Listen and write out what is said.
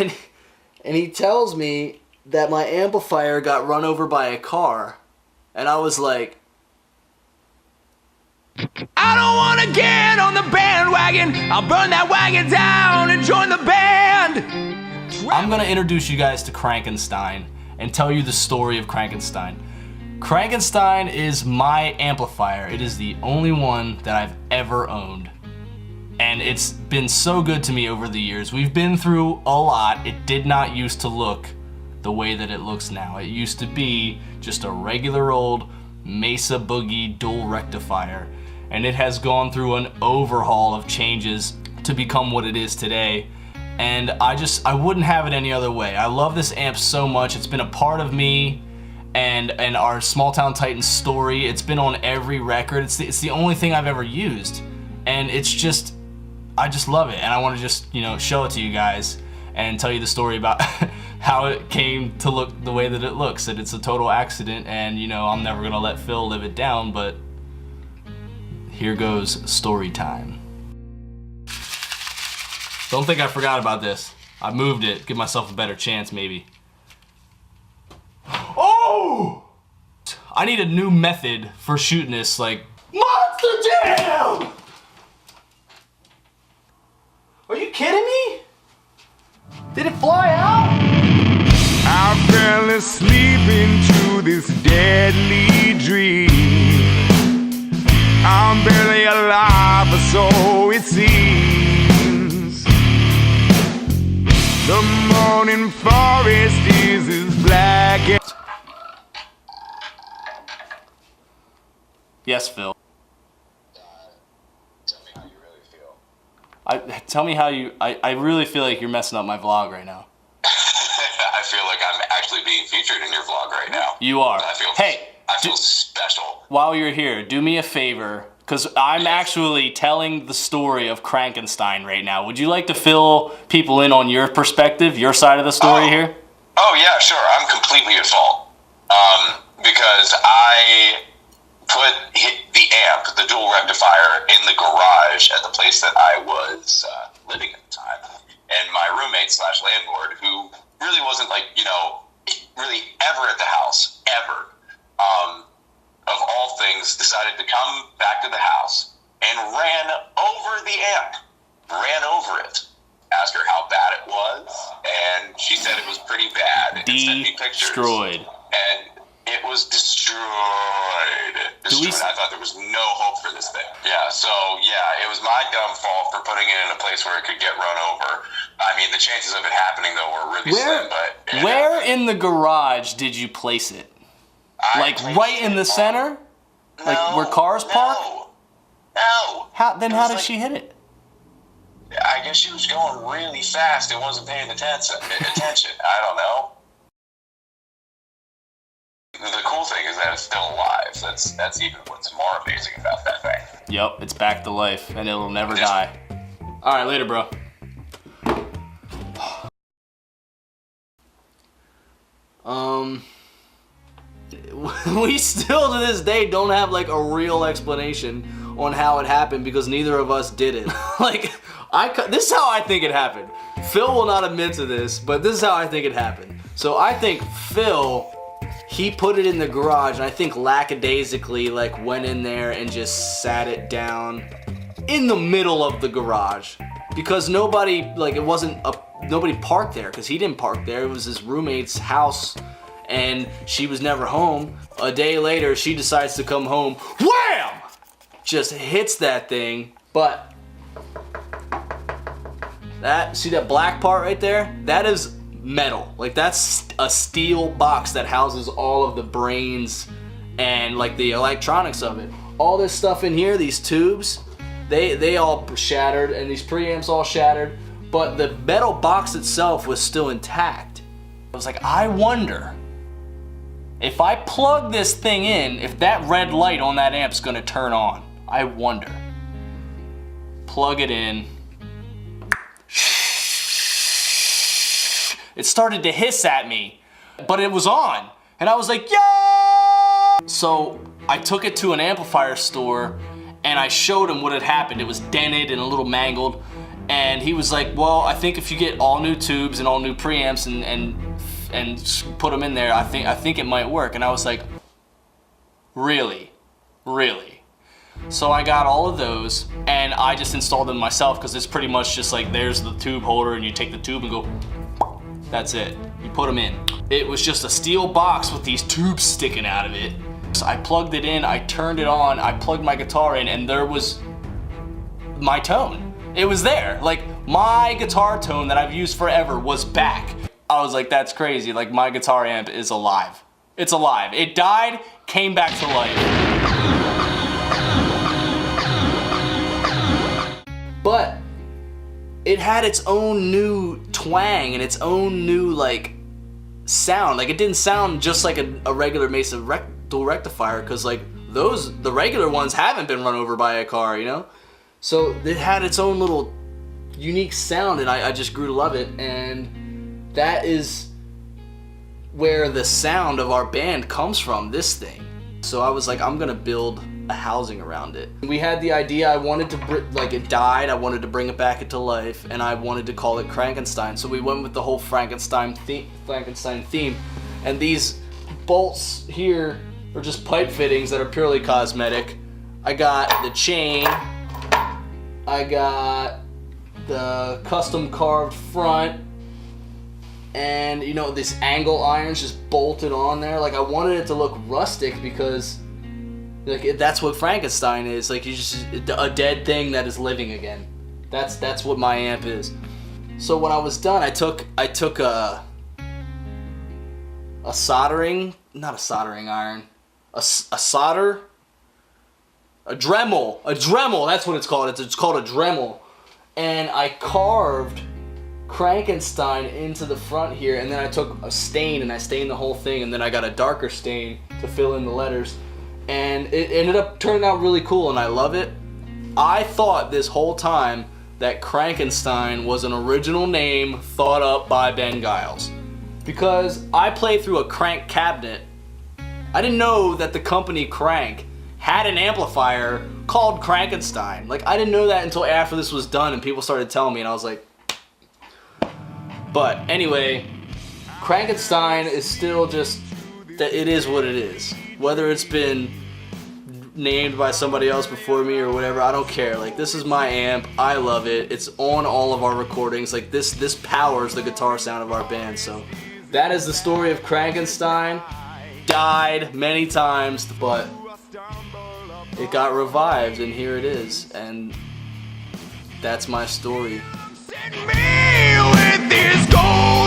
And he tells me that my amplifier got run over by a car. And I was like, I don't want to get on the bandwagon. I'll burn that wagon down and join the band. I'm gonna introduce you guys to Krankenstein and tell you the story of Krankenstein. Krankenstein is my amplifier. It is the only one that I've ever owned. And it's been so good to me over the years. We've been through a lot. It did not used to look the way that it looks now. It used to be just a regular old Mesa Boogie dual rectifier. And it has gone through an overhaul of changes to become what it is today. And I wouldn't have it any other way. I love this amp so much. It's been a part of me and our Small Town Titans story. It's been on every record. It's the only thing I've ever used. And it's just, I just love it. And I want to just, you know, show it to you guys and tell you the story about how it came to look the way that it looks. That it's a total accident, and you know, I'm never gonna let Phil live it down, but here goes story time. Don't think I forgot about this. I moved it, give myself a better chance maybe. Oh! I need a new method for shooting this, like, Monster Jam! Are you kidding me? Did it fly out? I fell asleep into this deadly dream. I'm barely alive, or so it seems. The morning forest is as black as... Yes, Phil. Tell me how you really feel. Tell me how you... I really feel like you're messing up my vlog right now. I feel like I'm actually being featured in your vlog right now. You are. I feel special. While you're here, do me a favor, because I'm actually telling the story of Krankenstein right now. Would you like to fill people in on your perspective, your side of the story here? Oh yeah, sure. I'm completely at fault. Because I put the amp, the dual rectifier, in the garage at the place that I was living at the time. And my roommate / landlord, who really wasn't like, you know, really ever at the house, ever, of all things, decided to come back to the house and ran over the amp. Ran over it. Asked her how bad it was, and she said it was pretty bad. And sent me pictures. Destroyed. And it was destroyed. I thought there was no hope for this thing. Yeah, so yeah, it was my dumb fault for putting it in a place where it could get run over. I mean, the chances of it happening though were really slim. But where in the garage did you place it? Like right in the center? No, like where cars park? No. How did she hit it? I guess she was going really fast and wasn't paying attention. I don't know. The cool thing is that it's still alive. That's even what's more amazing about that thing. Yep, it's back to life, and it'll never die. All right, later, bro. We still to this day don't have like a real explanation on how it happened because neither of us did it. Like, this is how I think it happened. Phil will not admit to this, but this is how I think it happened. So I think Phil, he put it in the garage, and I think lackadaisically like went in there and just sat it down in the middle of the garage because nobody parked there because he didn't park there. It was his roommate's house, and she was never home. A day later, she decides to come home. Wham! Just hits that thing, but see that black part right there? That is metal. Like, that's a steel box that houses all of the brains and like the electronics of it. All this stuff in here, these tubes, they all shattered, and these preamps all shattered, but the metal box itself was still intact. I was like, I wonder if I plug this thing in, if that red light on that amp's gonna turn on. I wonder. Plug it in. It started to hiss at me, but it was on. And I was like, yeah! So I took it to an amplifier store and I showed him what had happened. It was dented and a little mangled. And he was like, well, I think if you get all new tubes and all new preamps and put them in there, I think it might work. And I was like, really? So I got all of those and I just installed them myself, because it's pretty much just like, there's the tube holder and you take the tube and go, that's it. You put them in. It was just a steel box with these tubes sticking out of it. So I plugged it in, I turned it on, I plugged my guitar in, and there was my tone. It was there. Like, my guitar tone that I've used forever was back. I was like, that's crazy. Like, my guitar amp is alive. It's alive. It died, came back to life. But it had its own new twang and its own new, like, sound. Like, it didn't sound just like a regular Mesa dual rectifier, because, like, the regular ones haven't been run over by a car, you know? So it had its own little unique sound, and I just grew to love it. And that is where the sound of our band comes from, this thing. So I was like, I'm gonna build a housing around it. We had the idea, I wanted to, like, it died, I wanted to bring it back into life, and I wanted to call it Krankenstein. So we went with the whole Frankenstein theme. And these bolts here are just pipe fittings that are purely cosmetic. I got the chain, I got the custom carved front, and you know, this angle irons just bolted on there. Like, I wanted it to look rustic, because like, that's what Frankenstein is. Like, you just a dead thing that is living again. That's what my amp is. So when I was done, I took a soldering, not a soldering iron, a solder, a Dremel, that's what it's called. It's called a Dremel. And I carved Krankenstein into the front here, and then I took a stain and I stained the whole thing, and then I got a darker stain to fill in the letters. And it ended up turning out really cool, and I love it. I thought this whole time that Krankenstein was an original name thought up by Ben Guiles, because I played through a crank cabinet. I didn't know that the company Crank had an amplifier called Krankenstein. Like, I didn't know that until after this was done and people started telling me, and I was like, but anyway, Krankenstein is still just, that it is what it is. Whether it's been named by somebody else before me or whatever, I don't care. Like, this is my amp, I love it. It's on all of our recordings. Like, this powers the guitar sound of our band. So that is the story of Krankenstein. Died many times, but it got revived, and here it is, and that's my story. Send me with this gold.